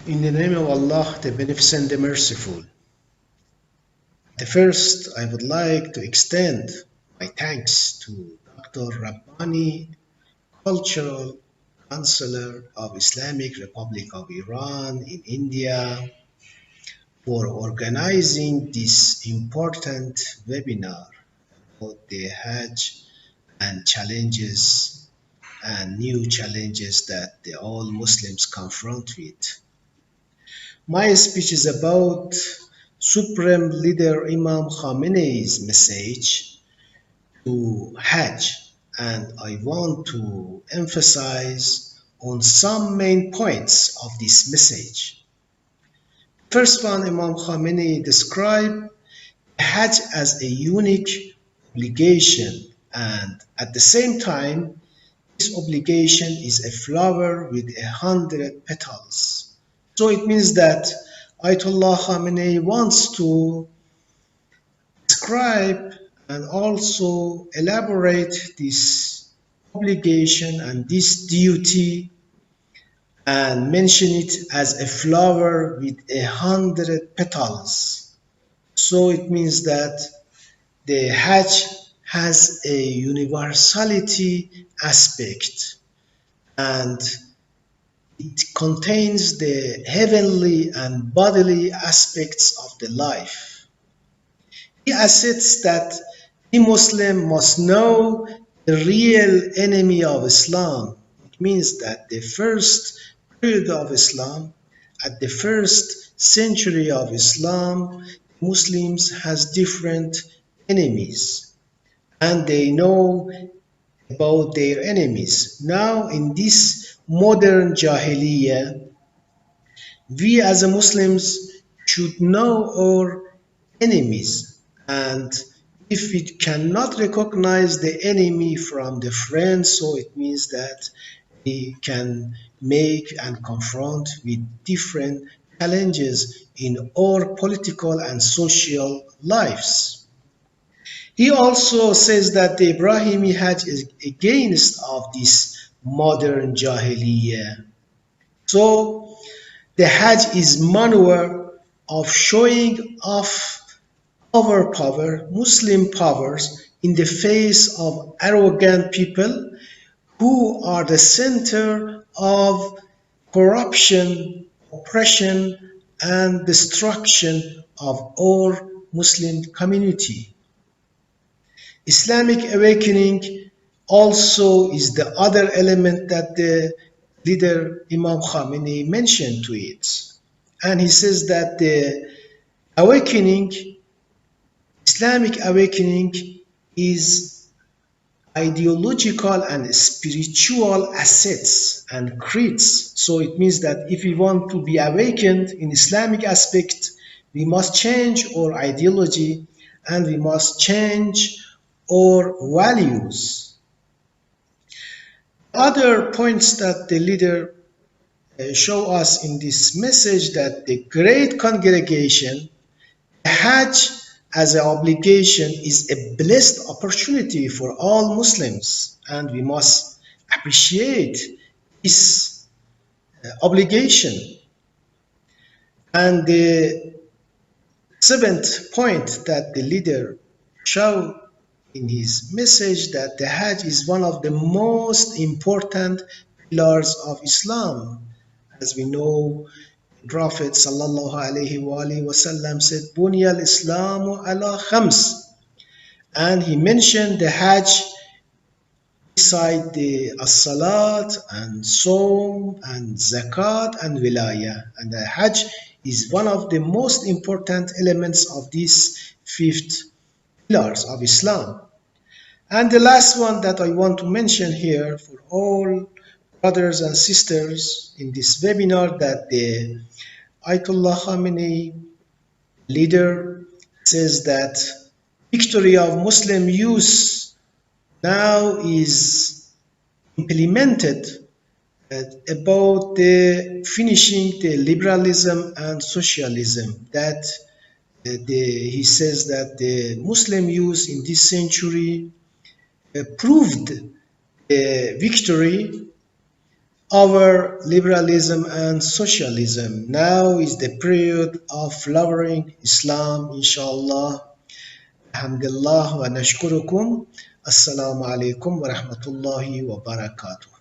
In the name of Allah, the Beneficent, the Merciful. The first, I would like to extend my thanks to Dr. Rabbani, Cultural Counselor of Islamic Republic of Iran in India, for organizing this important webinar about the Hajj and challenges and new challenges that all Muslims confront with. My speech is about Supreme Leader Imam Khamenei's message to Hajj, and I want to emphasize on some main points of this message. First one, Imam Khamenei described Hajj as a unique obligation, and at the same time, this obligation is a flower with 100 petals. So it means that Ayatollah Khamenei wants to describe and also elaborate this obligation and this duty and mention it as a flower with 100 petals. So it means that the Hajj has a universality aspect, and it contains the heavenly and bodily aspects of the life. He asserts that the Muslim must know the real enemy of Islam. It means that the first period of Islam, at the first century of Islam, Muslims has different enemies, and they know about their enemies. Now in this modern Jahiliyyah, we as Muslims should know our enemies, and if we cannot recognize the enemy from the friend, so it means that we can make and confront with different challenges in our political and social lives. He also says that the Ibrahimi Hajj is against of this modern Jahiliyyah. So the Hajj is maneuver of showing off our power, Muslim powers, in the face of arrogant people who are the center of corruption, oppression, and destruction of our Muslim community. Islamic awakening also is the other element that the leader Imam Khamenei mentioned to it. And he says that the awakening, Islamic awakening, is ideological and spiritual assets and creeds. So it means that if we want to be awakened in Islamic aspect, we must change our ideology and we must change our values. Other points that the leader show us in this message, that the great congregation, Hajj as an obligation, is a blessed opportunity for all Muslims, and we must appreciate this obligation. And the seventh point that the leader showed in his message, that the Hajj is one of the most important pillars of Islam. As we know, Prophet sallallahu alaihi wasallam said, "Bunya al-Islamu ala khams," and he mentioned the Hajj beside the as-salat and Sawm and zakat and wilayah. And the Hajj is one of the most important elements of these fifth pillars of Islam. And the last one that I want to mention here for all brothers and sisters in this webinar, that the Ayatollah Khamenei leader says that victory of Muslim youth now is implemented about the finishing the liberalism and socialism, that he says that the Muslim youth in this century proved the victory our liberalism and socialism. Now is the period of flowering Islam, inshallah. Alhamdulillah wa nashkurukum. Assalamu alaikum wa rahmatullahi wa barakatuh.